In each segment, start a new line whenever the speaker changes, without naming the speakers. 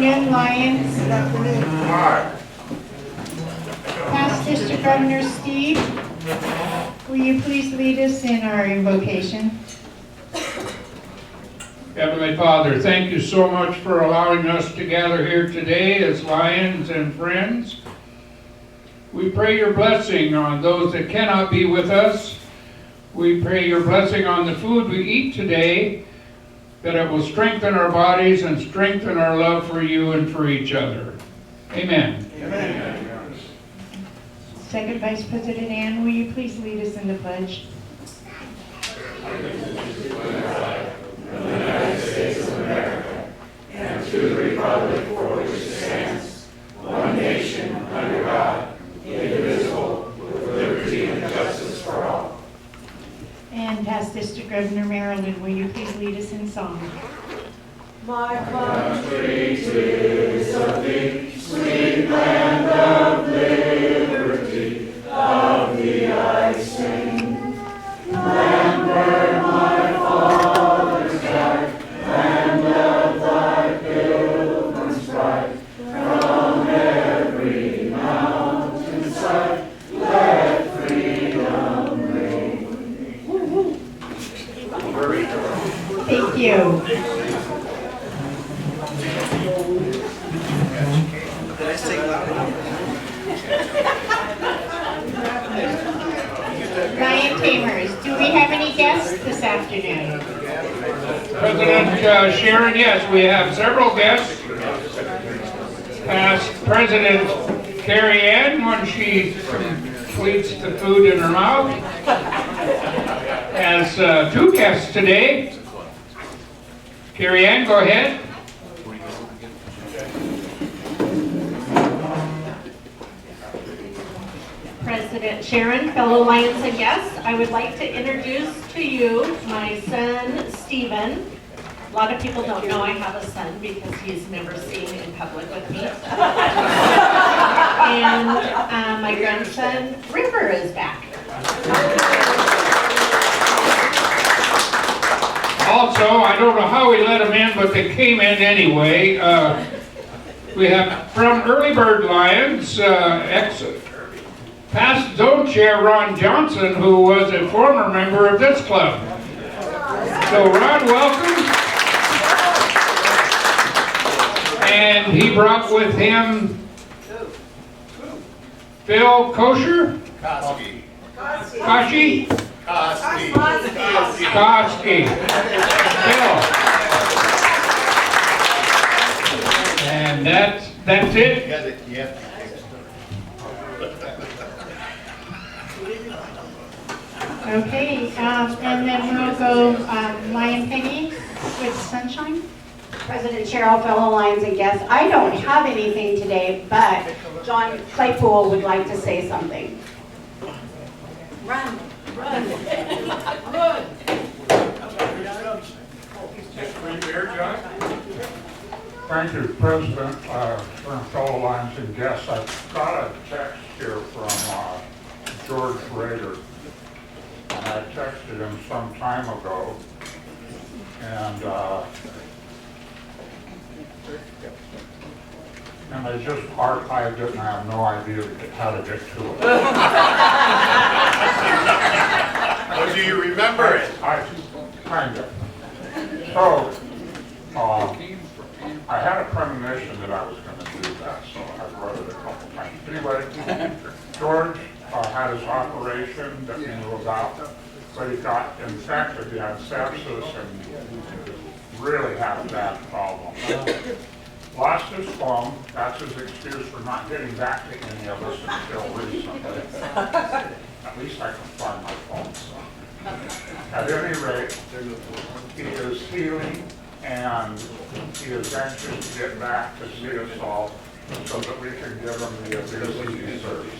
afternoon, Lions.
Good afternoon.
Past District Governor Steve, will you please lead us in our invocation?
Heavenly Father, thank you so much for allowing us to gather here today as Lions and friends. We pray your blessing on those that cannot be with us. We pray your blessing on the food we eat today, that it will strengthen our bodies and strengthen our love for you and for each other. Amen.
Amen.
Second Vice President Ann, will you please lead us in the pledge? And past District Governor Marilyn, will you please lead us in song?
My country, 'tis a big, sweet land of liberty, of thee I sing. Land where my fathers died, land of thy pilgrims' pride, from every mountainside, let freedom ring.
Thank you. Ryan Tamers, do we have any guests this afternoon?
President Sharon, yes, we have several guests. Past President Carrie Ann, when she completes the food in her mouth, has two guests today. Carrie Ann, go ahead.
President Sharon, fellow Lions and guests, I would like to introduce to you my son, Stephen. A lot of people don't know I have a son because he's never seen in public with me. And my grandson, Ripper, is back.
Also, I don't know how we let them in, but they came in anyway. We have from Early Bird Lions, past zone chair Ron Johnson, who was a former member of this club. So Ron, welcome. And he brought with him Phil Kosher? Kashi? Koski. Phil. And that's it.
Okay, and then we'll go Lion Penny with Sunshine.
President Cheryl, fellow Lions and guests, I don't have anything today, but John Claypool would like to say something. Run, run, run.
Thank you, President, from fellow Lions and guests. I've got a text here from George Rader. And I texted him some time ago, and I just archived it, and I have no idea how to get to it.
Well, do you remember it?
I kind of. So, I had a premonition that I was going to do that, so I wrote it a couple times. Anyway, George had his operation that we knew about, but he got infected. He had sepsis and really had a bad problem. Lost his phone. That's his excuse for not getting back to any of us until recently. At least I can find my phone. So. At any rate, he is healing, and he is anxious to get back to see us all so that we can give him the abuse he deserves.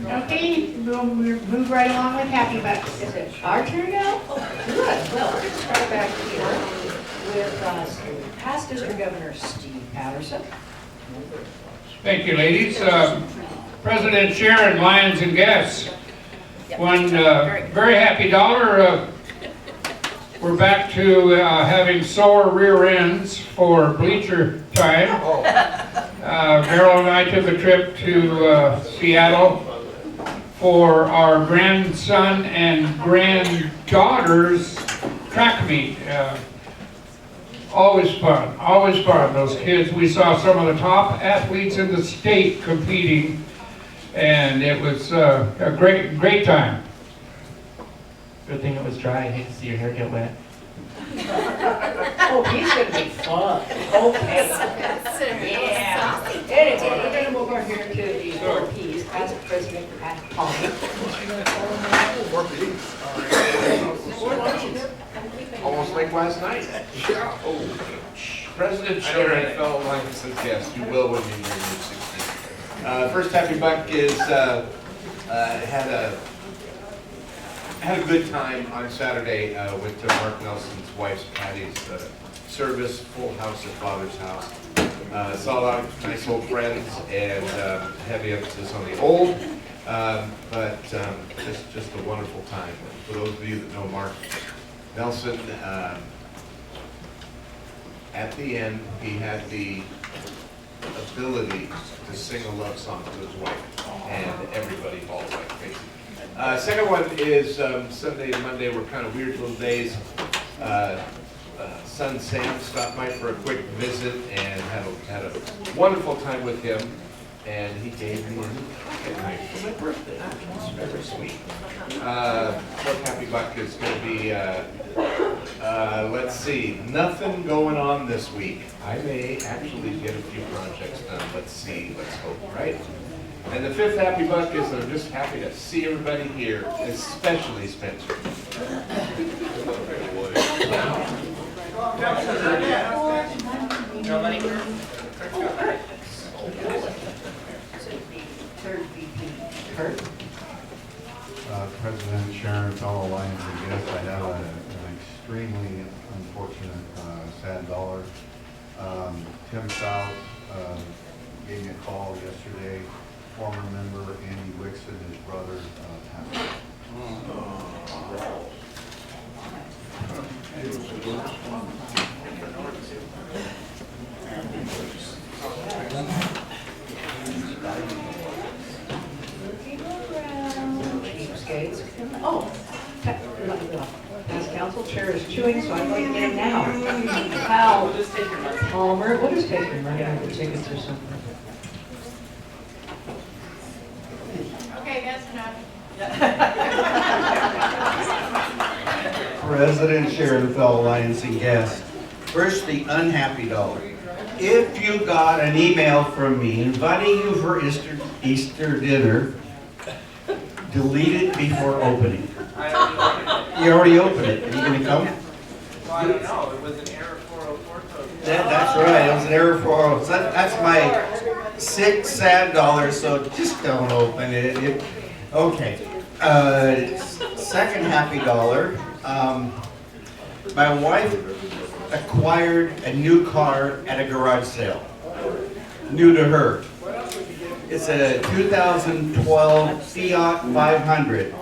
Okay, we'll move right along with Happy Bucks.
Is it our turn now? Oh, good. Well, let's start back here with past District Governor Steve Patterson.
Thank you, ladies. President Sharon, Lions and Guests. One very happy dollar. We're back to having sore rear ends for bleacher time. Carol and I took a trip to Seattle for our grandson and granddaughter's track meet. Always fun, always fun. Those kids, we saw some of the top athletes in the state competing, and it was a great time.
Good thing it was dry. I hate to see your hair get wet.
Oh, he's gonna be fun. Okay. Yeah. Anyway, we're gonna move on here to the RPs, past President Pat Palmer.
Almost like last night. Yeah. Oh. President Sharon, fellow Lions and guests, you will when you hear your 16. First happy buck is had a good time on Saturday. Went to Mark Nelson's wife's Patty's service, full house at Father's house. Saw a lot of nice old friends and heavy emphasis on the old, but just a wonderful time. For those of you that know Mark Nelson, at the end he had the ability to sing a love song to his wife, and everybody bawled like crazy. Second one is Sunday and Monday were kind of weird little days. Son Sam stopped by for a quick visit and had a wonderful time with him, and he gave me a new pocket knife for my birthday. It's very sweet. Fourth happy buck is going to be, let's see, nothing going on this week. I may actually get a few projects done. Let's see, let's hope, right? And the fifth happy buck is that I'm just happy to see everybody here, especially Spencer.
President Sharon, fellow Lions and guests, I have an extremely unfortunate, sad dollar. Tim South gave me a call yesterday. Former member Andy Wixon, his brother, passed away.
Cheapskates. Oh, past council chair is chewing, so I'm going to get him now. Kyle Palmer, we'll just take him right out of the tickets or something.
Okay, that's enough.
President Sharon, fellow Lions and guests. First, the unhappy dollar. If you got an email from me inviting you for Easter dinner, delete it before opening. You already opened it. Are you going to come?
Well, I don't know. It was an error 404 code.
That's right. It was an error 404. So that's my sick, sad dollar, so just don't open it. Okay. Second happy dollar. My wife acquired a new car at a garage sale. New to her. It's a 2012 Fiat 500.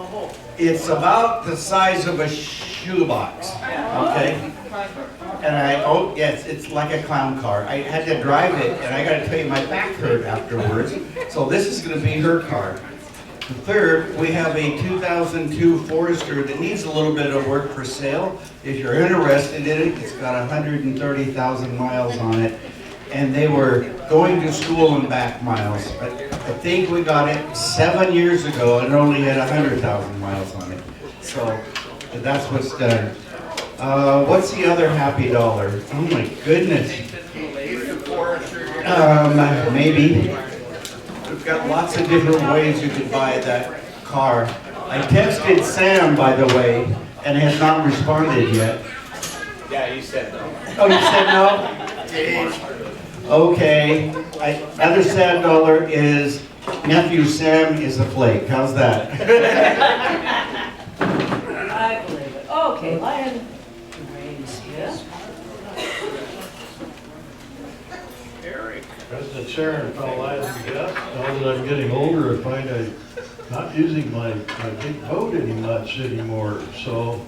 It's about the size of a shoebox, okay? And yes, it's like a clown car. I had to drive it, and I gotta tell you, my back hurt afterwards. So this is gonna be her car. The third, we have a 2002 Forester that needs a little bit of work for sale. If you're interested in it, it's got 130,000 miles on it. And they were going to school and back miles. But I think we got it 7 years ago and it only had 100,000 miles on it. So that's what's done. What's the other happy dollar? Oh my goodness. Maybe. We've got lots of different ways you could buy that car. I texted Sam, by the way, and has not responded yet.
Yeah, you said no.
Oh, you said no? Okay. Other sad dollar is nephew Sam is a flake. How's that?
I believe it. Okay, Lion Reigns, yes?
President Sharon, fellow Lions and guests,
Now that I'm getting older, I find I'm not using my big boat anymore. So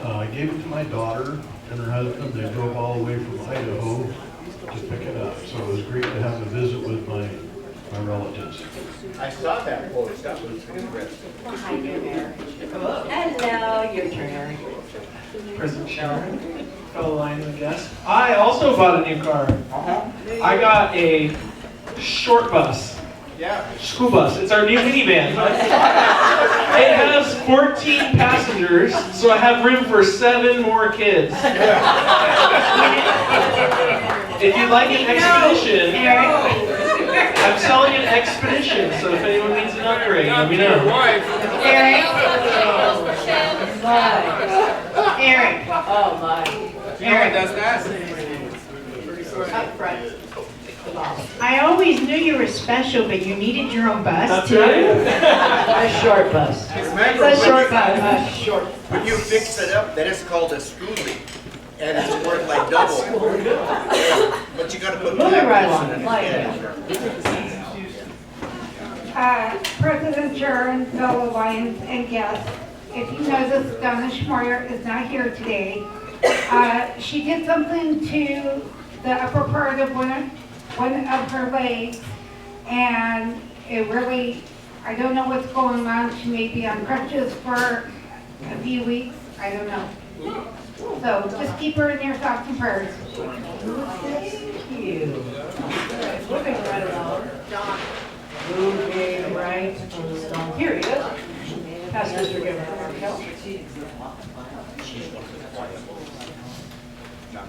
I gave it to my daughter and her husband. They drove all the way from Idaho to pick it up. So it was great to have a visit with my relatives.
I saw that post, that was interesting.
Hello, your turn.
President Sharon, fellow Lions and guests. I also bought a new car. I got a short bus.
Yeah.
School bus. It's our new minivan. It has 14 passengers, so I have room for 7 more kids. If you'd like an expedition, I'm selling an expedition, so if anyone needs an upgrade, let me know.
Eric, Eric,
Oh, my.
Eric.
Up front.
I always knew you were special, but you needed your own bus
That's
too.
right.
A short bus.
Remember,
It's a short
when
bus.
A short.
when you fix it up, then it's called a schoolie. And it's worth like double. But you gotta put
Moving right along.
President Sharon, fellow Lions and guests, if you notice, Donna Schmoyer is not here today. She did something to the upper part of one of her legs, and it really, I don't know what's going on. She may be on crutches for a few weeks. I don't know. So just keep her in your thoughts and prayers.
Thank you. Moving right along. Moving right along. Here he is. Pastor Mr. Governor.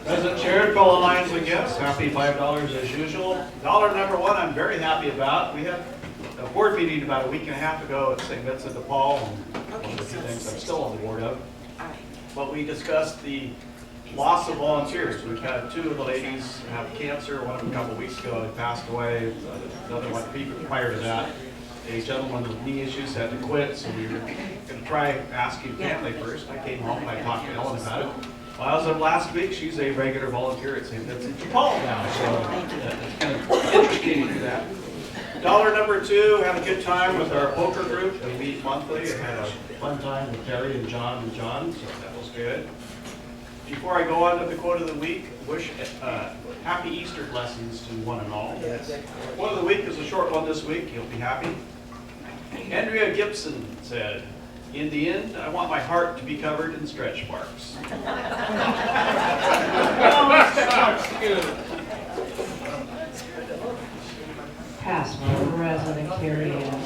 President Sharon, fellow Lions and guests, happy $5 as usual. Dollar number one I'm very happy about. We had a board meeting about a week and a half ago at St. Vincent de Paul, and one of the few things I'm still on the board of. But we discussed the loss of volunteers. We've had 2 of the ladies have cancer, one of them a couple weeks ago had passed away, another one prior to that. A gentleman with knee issues had to quit, so we were going to try asking family first. I came home and I talked to Ellen about it. Well, as of last week, she's a regular volunteer at St. Vincent de Paul now, so it's kind of interesting to do that. Dollar number two, had a good time with our poker group. We meet monthly. I had a fun time with Terry and John, so that was good. Before I go on to the quote of the week, wish happy Easter blessings to one and all. Quote of the week is a short one this week. You'll be happy. Andrea Gibson said, "In the end, I want my heart to be covered in stretch marks."
Pass for President Carrie Ann.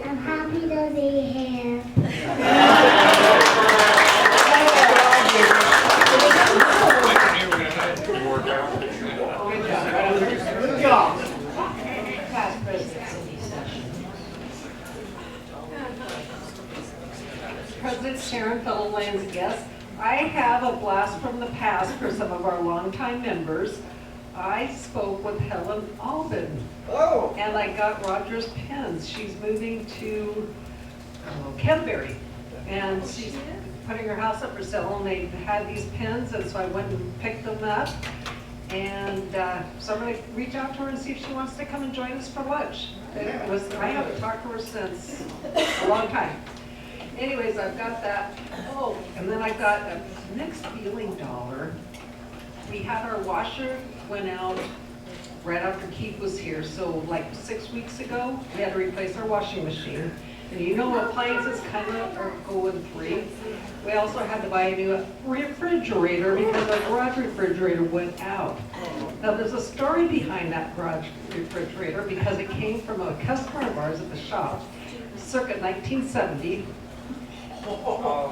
I'm happy that they have.
Good job. Past President Cindy Sessions.
President Sharon, fellow Lions and guests, I have a blast from the past for some of our longtime members. I spoke with Helen Alden.
Oh.
And I got Roger's pens. She's moving to Canterbury. And she's putting her house up for sale, and they had these pens, and so I went and picked them up. And so I'm going to reach out to her and see if she wants to come and join us for lunch. I haven't talked to her since a long time. Anyways, I've got that. Oh, and then I got a next feeling dollar. We had our washer went out right after Keith was here, so like 6 weeks ago, we had to replace our washing machine. And you know, appliances kind of are going free. We also had to buy a new refrigerator because our garage refrigerator went out. Now, there's a story behind that garage refrigerator because it came from a customer of ours at the shop, circa 1970,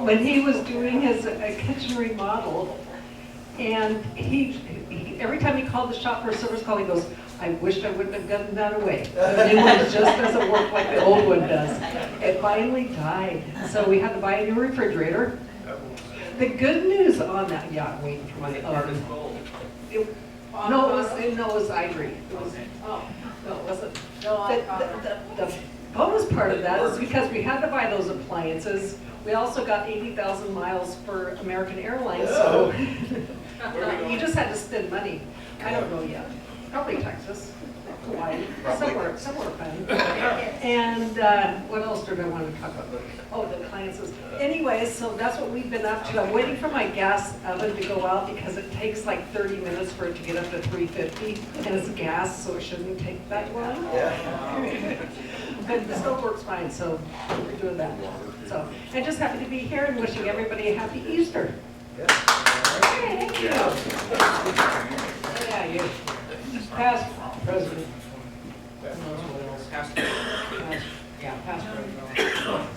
when he was doing his kitchen remodel.
And every time he called the shop for a service call, he goes, I wished I wouldn't have gotten that away. The new one just doesn't work like the old one does. It finally died. So we had to buy a new refrigerator. The good news on that, yeah, I'm waiting for my, no, it was ivory. It was, no, it wasn't. The bonus part of that is because we had to buy those appliances, we also got 80,000 miles for American Airlines, so you just had to spend money. I don't know yet. Probably Texas, Hawaii, somewhere fun. And what else did I want to talk about? Oh, the appliances. Anyways, so that's what we've been up to. I'm waiting for my gas oven to go out because it takes like 30 minutes for it to get up to 350, and it's gas, so it shouldn't take that long. But the stove works fine, so we're doing that. So I'm just happy to be here and wishing everybody a happy Easter. Thank you. Yeah, you. Past President. Yeah, past President.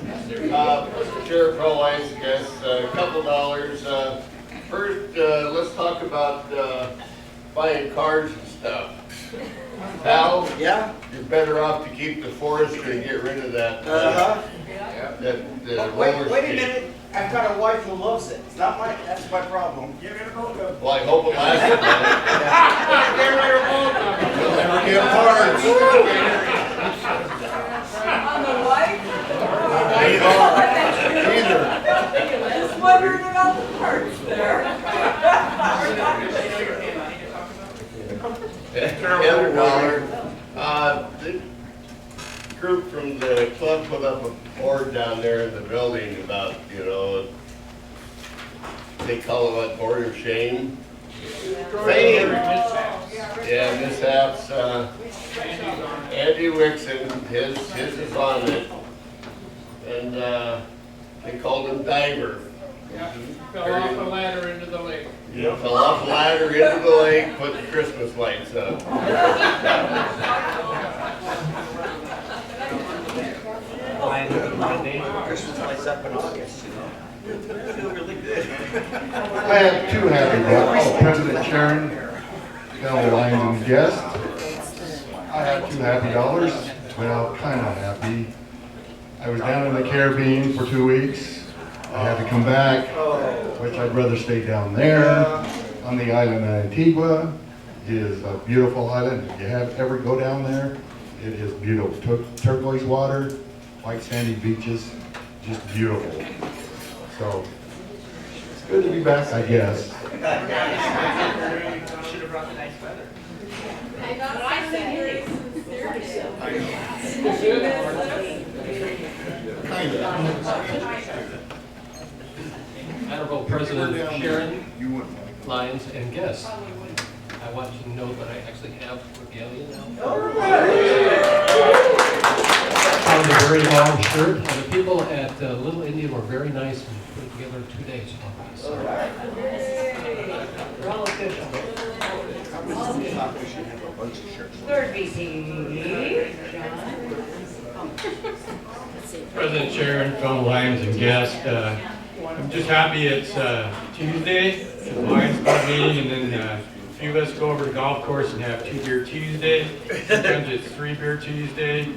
Mr. Chair, Pro Lions, I guess, a couple dollars. First, let's talk about buying cars and stuff. Al,
Yeah?
you're better off to keep the Forester and get rid of that. That
Wait
roller
a
skate.
minute, I've got a wife who loves it. It's not that's my problem. Give it a go.
Well, I hope it lasts. You'll never get parts.
On the white?
Either.
Just wondering about the parts there.
The group from the club put up a board down there in the building about, they call it what, board of shame? Fame. Yeah, mishaps. Andy Wixon, his is on it. And they called him Diver.
Fell off a ladder into the lake.
Yeah, fell off a ladder into the lake, put the Christmas lights up.
Christmas lights up in August, I feel really good.
I have two happy daughters, President Sharon, fellow Lions and guest. I have two happy daughters, well, kind of happy. I was down in the Caribbean for 2 weeks. I had to come back, which I'd rather stay down there on the island of Antigua. It is a beautiful island. If you ever go down there, it is beautiful. Turquoise water, white sandy beaches, just beautiful. So, it's good to be back, I guess.
Should have brought the nice weather.
Honorable President Sharon, Lions, and guests. I want you to know that I actually have regalia now. On the very long shirt. And the people at Little Indian were very nice and put it together in 2 days for me. So.
We're all official. Third VP, John.
President Sharon, fellow Lions and guests, I'm just happy it's Tuesday, the Lions Club meeting, and then a few of us go over to the golf course and have 2 Beer Tuesday. Sometimes it's 3 Beer Tuesday,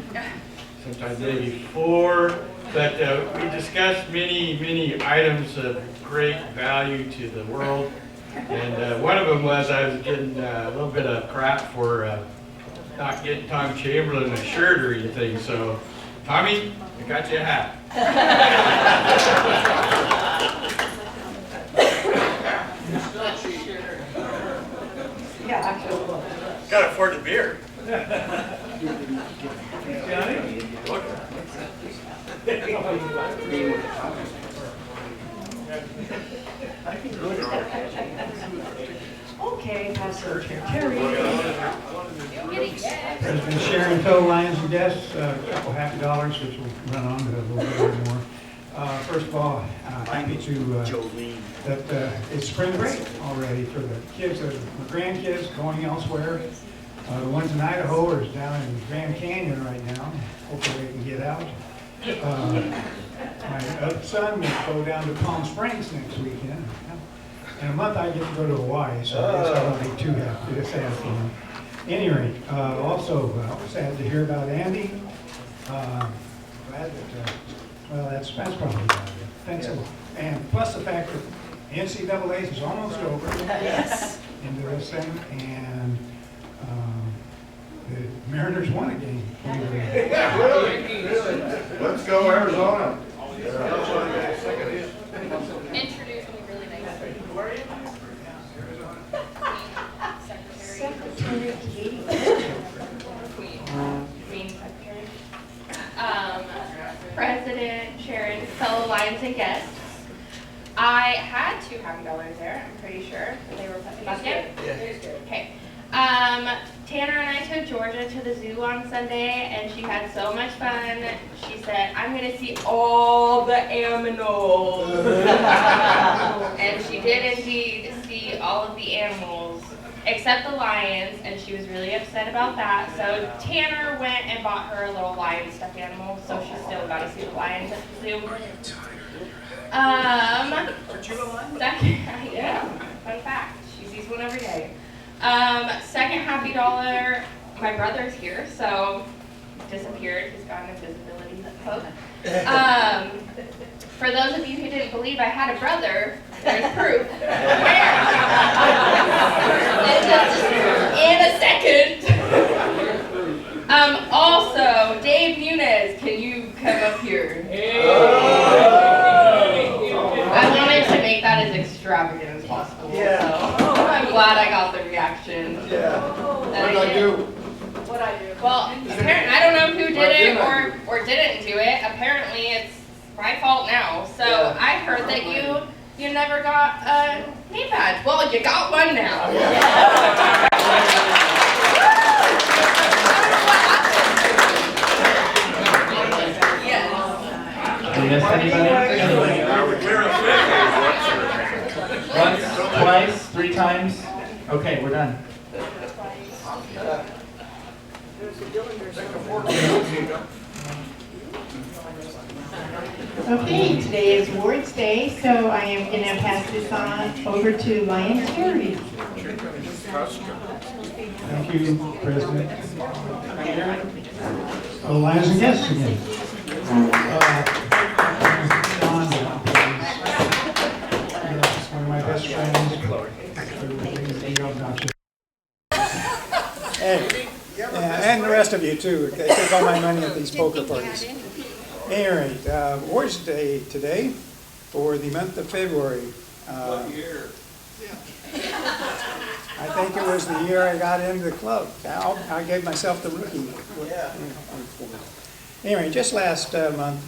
sometimes maybe 4. But we discussed many items of great value to the world. And one of them was I was getting a little bit of crap for not getting Tom Chamberlain a shirt or anything. So, Tommy, I got you a hat.
Yeah, actually.
Gotta afford the beer.
Okay, pass the chair. Terry.
President Sharon, fellow Lions and guests, a couple happy dollars, which will run on to a little bit more. First of all, happy to that it's spring break already for the kids, the grandkids going elsewhere. The ones in Idaho are down in Grand Canyon right now. Hopefully they can get out. My son will go down to Palm Springs next weekend. In a month, I get to go to Hawaii, so I guess I won't be too happy this afternoon. Any rate, also sad to hear about Andy. Glad that, well, that's probably about it. Thanks a lot. And plus the fact that NCAA is almost over.
Yes.
Into this thing, and the Mariners won a game.
Yeah, really? Let's go Arizona.
Introduce me really nicely.
Secretary Katie.
Queen Secretary. President, Sharon, fellow Lions and guests. I had $2 happy there, I'm pretty sure. They were put back in. Okay. Tanner and I took Georgia to the zoo on Sunday, and she had so much fun. She said, I'm going to see all the animals. And she did indeed see all of the animals, except the lions, and she was really upset about that. So Tanner went and bought her a little lion stuffed animal, so she still got to see the lions at the zoo. Second, yeah, fun fact, she sees one every day. Second happy dollar, my brother's here, so disappeared, he's got an invisibility hook. For those of you who didn't believe I had a brother, there's proof. In a second. Also, Dave Muniz, can you come up here? I wanted to make that as extravagant as possible. Yeah. So I'm glad I got the reaction. Yeah. What did I do? What I do? Well, apparently I don't know who did it or didn't do it. Apparently it's my fault now. So I heard that you never got a name badge. Well, you got one now. Yeah.
Did you miss anybody? Once, twice, 3 times? Okay, we're done.
Okay, today is Awards Day, so I am going to pass this on over to Lion Terry.
Thank you, President. Lions and guests again. John, please. One of my best friends.
Hey, and the rest of you too. They take all my money at these poker parties. Anyway, Awards Day today for the month of February. What year? I think it was the year I got into the club. I gave myself the rookie. Anyway, just last month,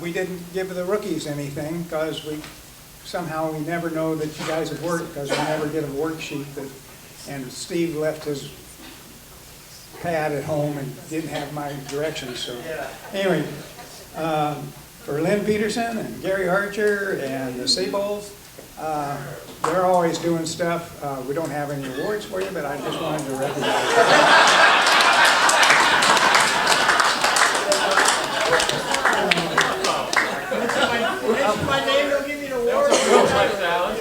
we didn't give the rookies anything because we never know that you guys have worked because we never get a worksheet. And Steve left his pad at home and didn't have my directions. So anyway, for Lynn Peterson and Gary Archer and the Seabolds, they're always doing stuff. We don't have any awards for you, but I just wanted to recognize them.
My name, they'll give you an award.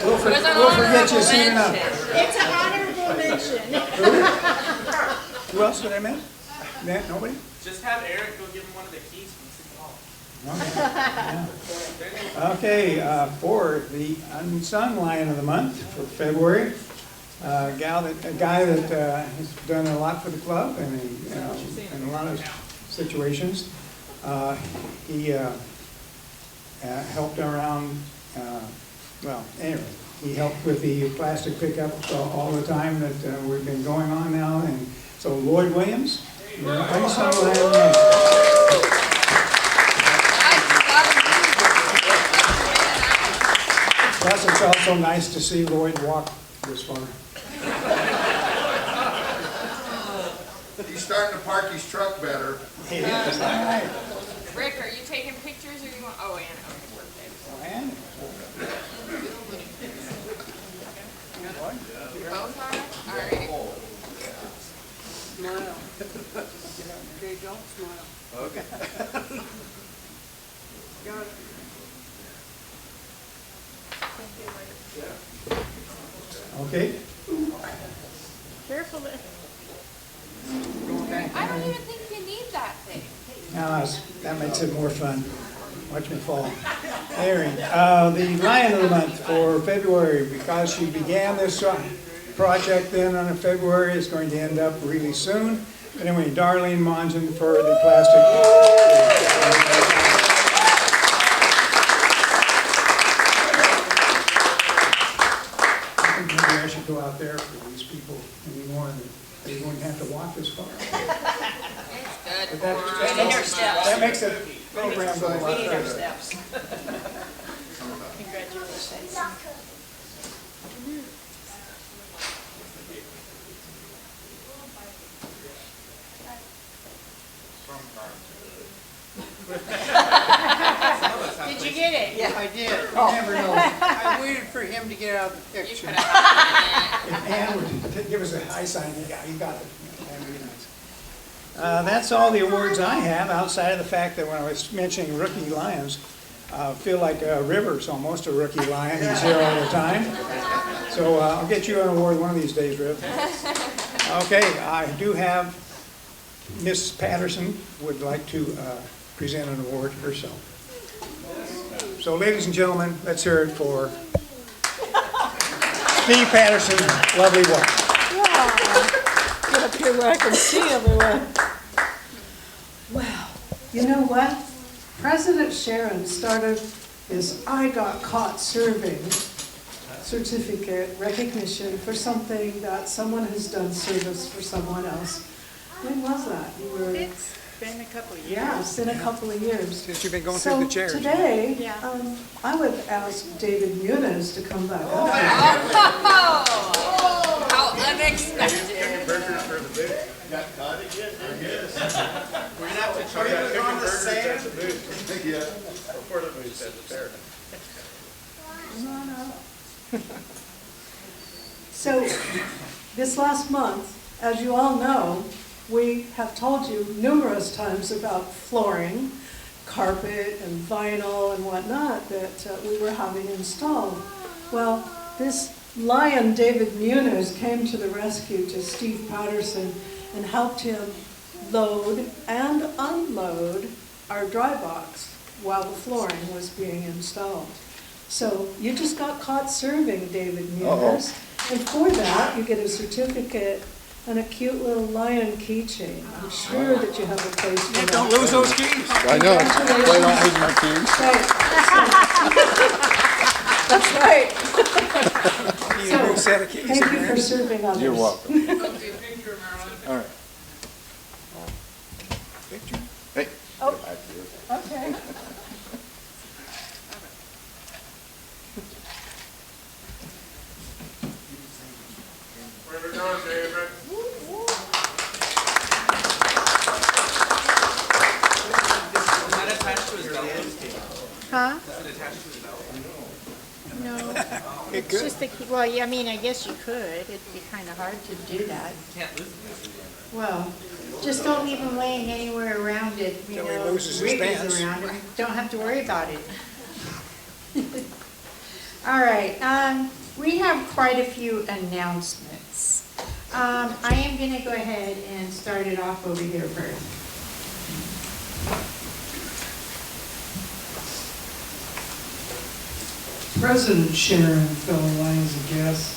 We'll forget you soon enough.
It's an honorable mention.
Who else did I miss? Nobody?
Just have Eric go give him one of the keys from City Hall.
Okay, for the Unsung Lion of the Month for February, a guy that has done a lot for the club and in a lot of situations. He helped around, he helped with the plastic pickups all the time that we've been going on now. And so Lloyd Williams, you're an Unsung Lion of the Month. Plus, it's also nice to see Lloyd walk this far.
He's starting to park his truck better.
He is, all right.
Rick, are you taking pictures or you want? Oh, Anna. Okay, birthday.
Anna.
Both are? All right.
Smile. Okay, don't smile.
Okay.
Got it.
Okay?
Careful. I don't even think you need that thing.
Now, that makes it more fun. Watch me fall. Erin, the Lion of the Month for February, because she began this project then on February, it's going to end up really soon. But anyway, Darlene Monson for the plastic. Maybe I should go out there for these people anymore, and they wouldn't have to walk this far. But that makes the program go a lot better.
Congratulations.
Did you get it?
Yeah, I did. You
Oh.
never know.
I
waited for him to get out of the picture.
You could have
If Ann would give us a high sign, he got it. That'd be nice. That's all the awards I have, outside of the fact that when I was mentioning rookie lions, I feel like River's almost a rookie lion. He's here all the time. So I'll get you an award one of these days, Riv. Okay, I do have Miss Patterson would like to present an award herself. So ladies and gentlemen, let's hear it for Steve Patterson's lovely wife.
Get up here where I can see everyone. Wow, you know what? President Sharon started this I Got Caught Serving certificate recognition for something that someone has done service for someone else. When was that? You were.
It's been a couple of years.
Yeah, it's been a couple of years.
Since you've been going through the chairs.
So today, I would ask David Muniz to come back up.
How unexpected.
Got caught again?
We're gonna have to trade it on the sand.
Before the booth said the fair.
So, this last month, as you all know, we have told you numerous times about flooring, carpet and vinyl and whatnot that we were having installed. Well, this lion, David Muniz, came to the rescue to Steve Patterson and helped him load and unload our dry box while the flooring was being installed. So you just got caught serving, David Muniz. And for that, you get a certificate and a cute little lion keychain. I'm sure that you have a place for that.
Don't lose those keys.
I know. I don't lose my keys. Right. That's right. So, thank you for serving others.
You're welcome. All right. Picture? Hey.
Oh, okay.
Way to go, David.
Is that attached to his belt?
Huh?
Is it attached to his belt?
No. It's just a, well, yeah, I mean, I guess you could. It'd be kind of hard to do that.
You can't lose it.
Well, just don't leave them laying anywhere around it, you
Till he
know,
loses his
Ricky's
pants.
around it. Don't have to worry about it. All right, we have quite a few announcements. I am going to go ahead and start it off over here first.
President Sharon, fellow Lions and guests,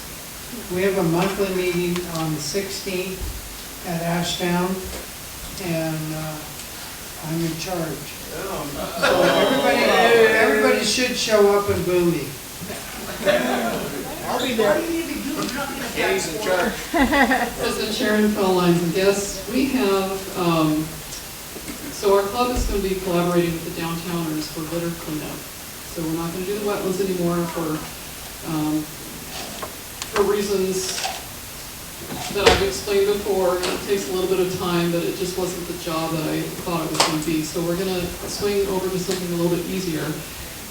we have a monthly meeting on the 16th at Ashdown, and I'm in charge. So everybody should show up and boo me.
I'll be there.
He's in charge.
President Sharon, fellow Lions and guests, we have, so our club is going to be collaborating with the downtowners for litter cleanup. So we're not going to do the wetlands anymore for reasons that I've explained before. It takes a little bit of time, but it just wasn't the job that I thought it was going to be. So we're going to swing over to something a little bit easier.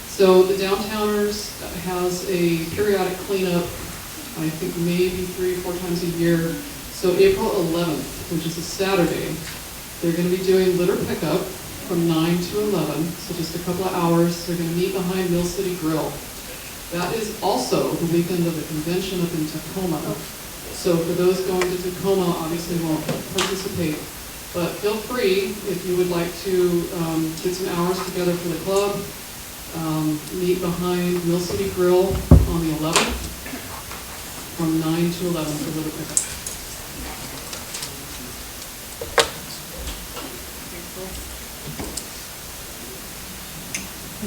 So the downtowners has a periodic cleanup, I think maybe 3 or 4 times a year. So April 11th, which is a Saturday, they're going to be doing litter pickup from 9 to 11, so just a couple of hours. They're going to meet behind Mill City Grill. That is also the weekend of the convention up in Tacoma. So for those going to Tacoma, obviously won't participate. But feel free, if you would like to get some hours together for the club, meet behind Mill City Grill on the 11th from 9 to 11 for Little Pickup.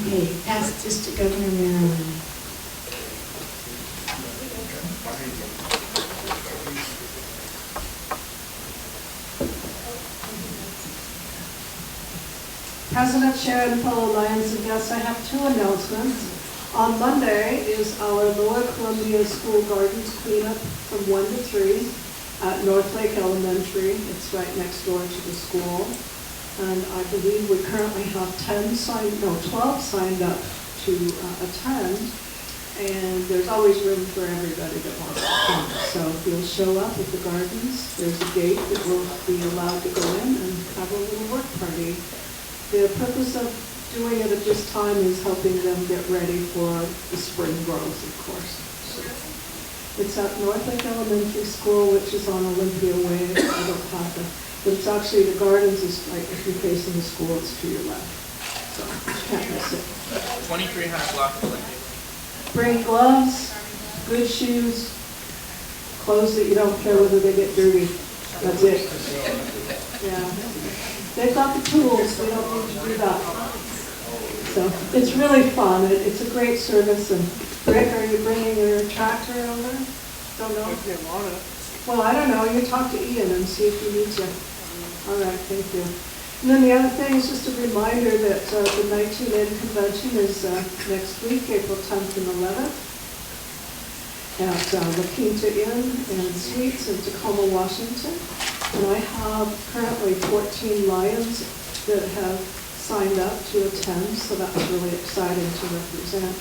Okay, pass this to Governor Marilyn.
President Sharon, fellow Lions and guests, I have two announcements. On Monday is our Lower Columbia School Gardens cleanup from 1 to 3 at North Lake Elementary. It's right next door to the school. And I believe we currently have 12 signed up to attend. And there's always room for everybody that wants to come. So if you'll show up at the gardens, there's a gate that will be allowed to go in and have a little work party. The purpose of doing it at this time is helping them get ready for the spring growth, of course. It's at North Lake Elementary School, which is on Olympia Way. I don't have the, but it's actually, the gardens is like, if you're facing the school, it's to your left. So you can't miss it.
2300 block of Olympia.
Bring gloves, good shoes, clothes that you don't care whether they get dirty. That's it. Yeah. They've got the tools, we don't need to do that. So it's really fun. It's a great service. And Rick, are you bringing your tractor over? Don't know if they want it. Well, I don't know. You talk to Ian and see if he needs you. All right, thank you. And then the other thing is just a reminder that the 19N convention is next week, April 10th and 11th, at La Quinta Inn and Suites in Tacoma, Washington. And I have currently 14 Lions that have signed up to attend, so that's really exciting to represent.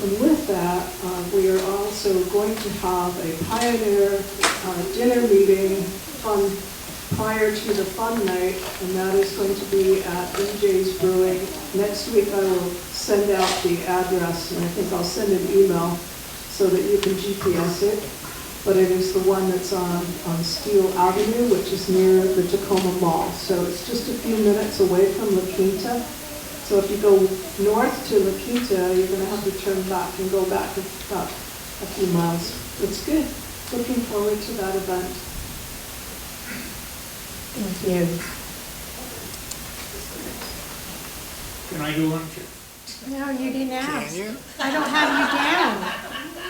And with that, we are also going to have a Pioneer dinner meeting prior to the fun night, and that is going to be at MJ's Brewing. Next week I will send out the address, and I think I'll send an email so that you can GPS it. But it is the one that's on Steele Avenue, which is near the Tacoma Mall. So it's just a few minutes away from La Quinta. So if you go north to La Quinta, you're going to have to turn back and go back about a few miles. It's good. Looking forward to that event.
Thank you.
Can I do one?
No, you didn't ask.
Can you?
I don't have you down.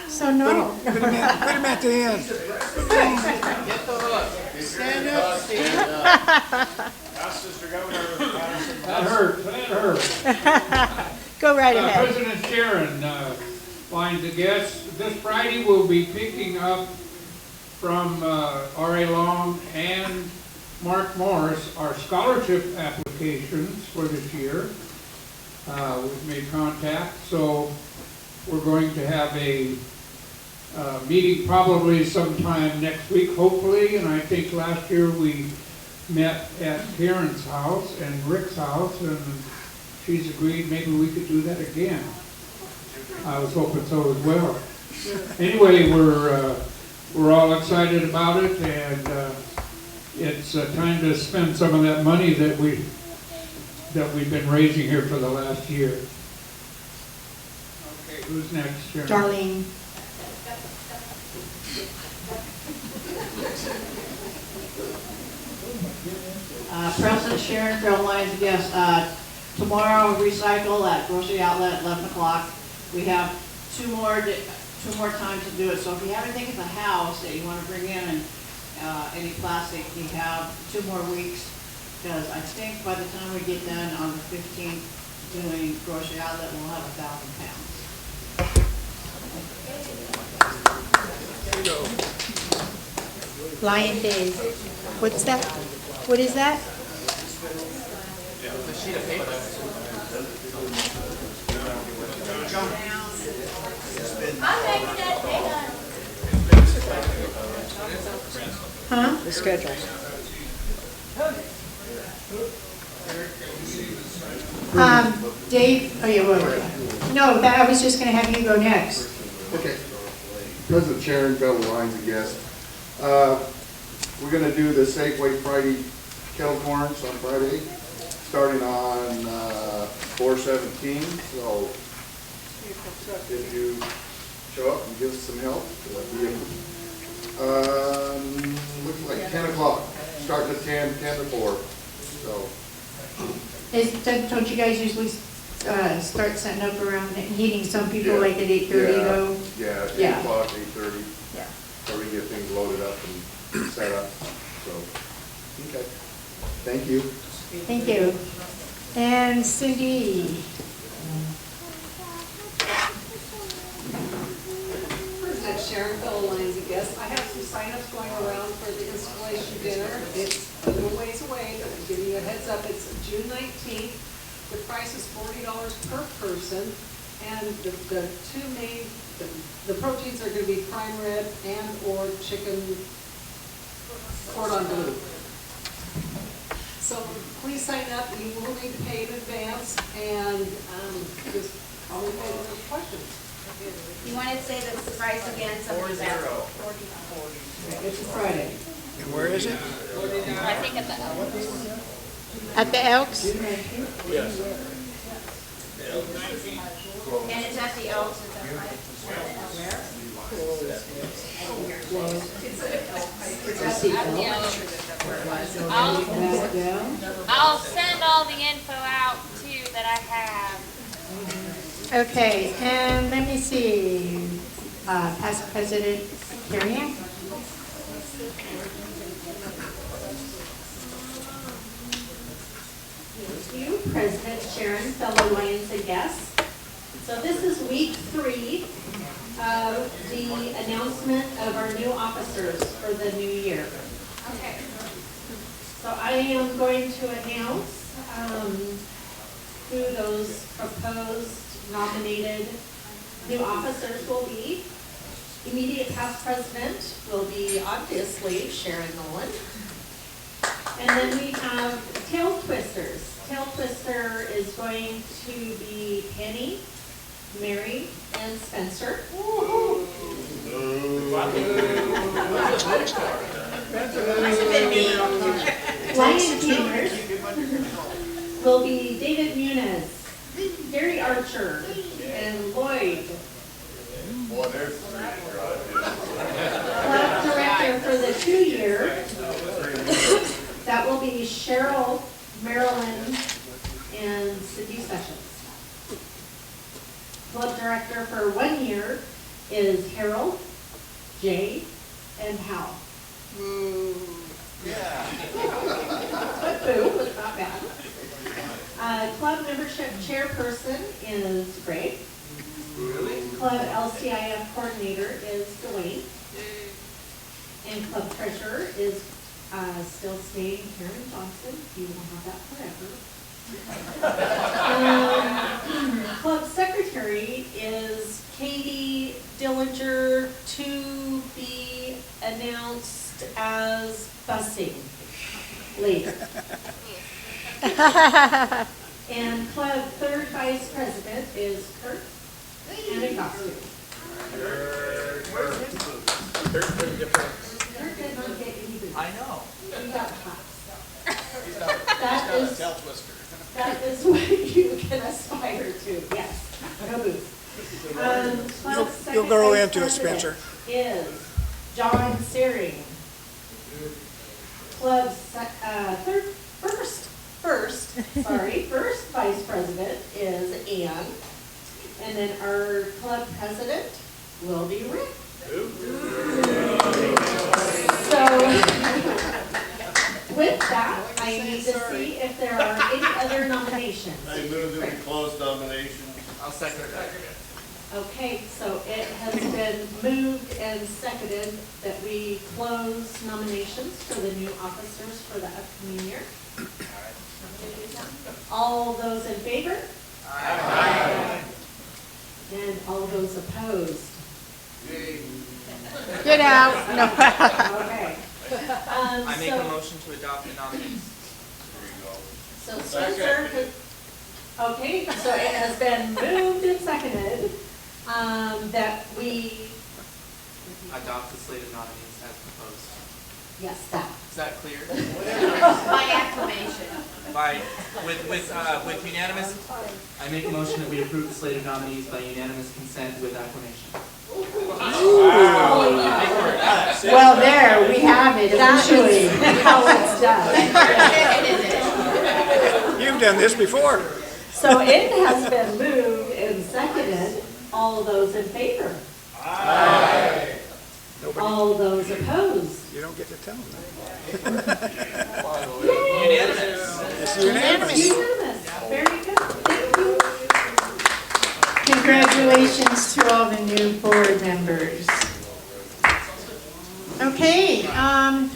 So no.
Put him at the end.
Get the hook.
Stand up, Steve.
Ask Mr. Governor.
That hurts.
Go right ahead.
President Sharon, Lions and guests, this Friday we'll be picking up from R.A. Long and Mark Morris our scholarship applications for this year. We've made contact, so we're going to have a meeting probably sometime next week, hopefully. And I think last year we met at Karen's house and Rick's house, and she's agreed maybe we could do that again. I was hoping so as well. Anyway, we're all excited about it, and it's time to spend some of that money that we've been raising here for the last year. Okay, who's next, Sharon?
Darlene.
President Sharon, Trail Lions and guests, tomorrow recycle at Grocery Outlet at 11 o'clock. We have two more times to do it. So if you have anything at the house that you want to bring in and any plastic, you have 2 more weeks, because I think by the time we get done on the 15th doing Grocery Outlet, we'll have 1,000 pounds.
Lion Days. What's that? What is that?
Yeah, the sheet of paper.
Huh?
The schedule.
Dave, oh yeah, wait. No, I was just gonna have you go next.
Okay. President Sharon, fellow Lions and guests. We're gonna do the Safeway Friday kettle corns on Friday, starting on 4/17. So if you show up and give us some help, looks like 10 o'clock, starting at 10 to 4. So.
Don't you guys usually start setting up around and heating some people like at 8:30 though?
Yeah, 8
Yeah.
o'clock, 8:30.
Yeah.
So we get things loaded up and set up, so, okay. Thank you.
Thank you. And Cindy?
President Sharon, fellow Lions and guests, I have some signups going around for the installation dinner. It's a little ways away, but I'm giving you a heads up. It's June 19th. The price is $40 per person, and the two main, the proteins are going to be prime rib and or chicken cordon bleu. So please sign up. You will need to pay in advance, and just call me if you have any questions.
You want to say the price again?
40.
It's a Friday.
And where is it?
I think at the Elks.
At the Elks?
Yes.
And it's at the Elks, is that right?
I'll send all the info out too that I have.
Okay, and let me see, past President Carrie.
Thank you, President Sharon, fellow Lions and guests. So this is week 3 of the announcement of our new officers for the new year.
Okay.
So I am going to announce who those proposed nominated new officers will be. Immediate past president will be obviously Sharon Nolan. And then we have tail twisters. Tail twister is going to be Penny, Mary, and Spencer. Lion tamers will be David Muniz, Gary Archer, and Lloyd.
Boy, there's
Club director for the 2-year, that will be Cheryl, Marilyn, and Cindy Sessions. Club director for 1 year is Harold, Jay, and Hal.
Yeah.
Boo, it's not bad. Club membership chairperson is Greg. Club LCIF coordinator is Dwayne. And club treasurer is still staying Karen Johnson. You will have that forever. Club secretary is Katie Dillinger, to be announced as busing later. And club third vice president is Kurt Anacostia. Kurt did not get any boots.
I know.
He got claps.
He's
That
got a
is-
tail twister.
That is what you can aspire to, yes, no boots. Club
You'll
second
grow
vice
into it,
president
Spencer.
Is John Searing. Club first vice president is Ann. And then our club president will be Rick. So, with that, I need to see if there are any other nominations.
I move that we close nominations.
I'll second that.
Okay, so it has been moved and seconded that we close nominations for the new officers for the upcoming year. All those in favor?
Aye.
And all those opposed?
Get out. No.
Okay.
I make a
So-
motion to adopt the nominees.
So Spencer,
Okay, so it has been moved and seconded, that we,
Adopt the slate of nominees as proposed.
yes, that.
Is that clear?
By acclamation.
With unanimous, I make a motion that we approve the slate of nominees by unanimous consent with acclamation.
Well, there, we have it officially.
How it's done.
You've done this before.
So it has been moved and seconded. All those in favor?
Aye.
All those opposed?
You don't get to tell them.
Unanimous.
It's unanimous.
Unanimous. Very good. Thank you.
Congratulations to all the new board members. Okay,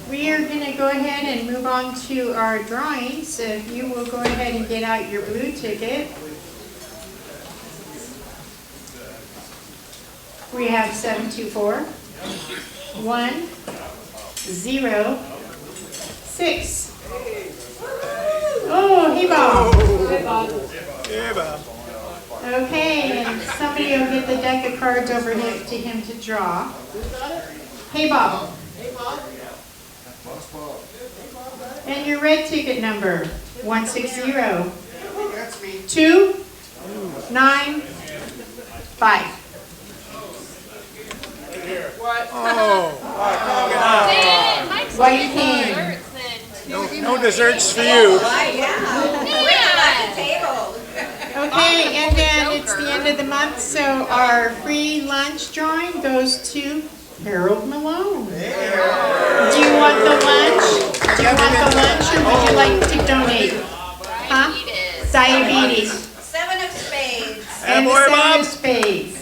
we are going to go ahead and move on to our drawings. So if you will go ahead and get out your blue ticket. We have 724 106. Oh, hey Bob.
Yeah, Bob.
Okay, and somebody will get the deck of cards over here to him to draw. Hey Bob. And your red ticket number, 160 295.
What?
Oh.
White cane.
No desserts for you.
Okay, and then it's the end of the month, so our free lunch drawing goes to Harold Malone. Do you want the lunch? Do you want the lunch, or would you like to donate? Huh? Diabetes.
7 of spades.
And the
Attaboy,
7
Bob.
of spades.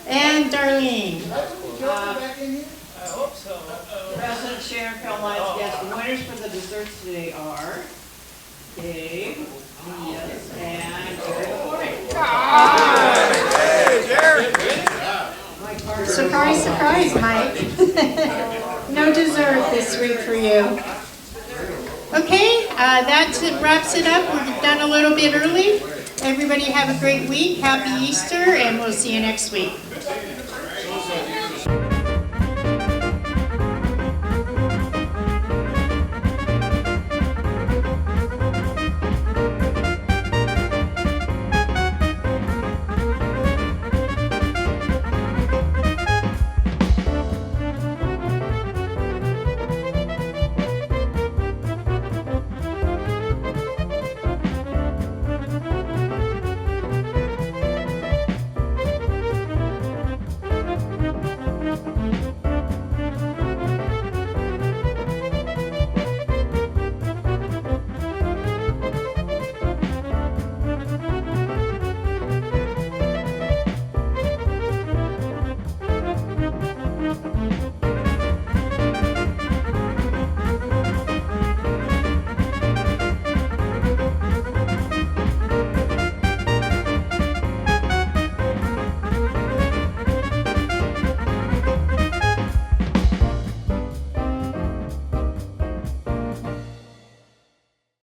And Darlene.
I hope so. President Sharon, Caroline's guests, the winners for the desserts today are Dave, yes, and Jerry McCormick.
Surprise, surprise, Mike. No dessert this week for you. Okay, that wraps it up. We're done a little bit early. Everybody have a great week. Happy Easter, and we'll see you next week.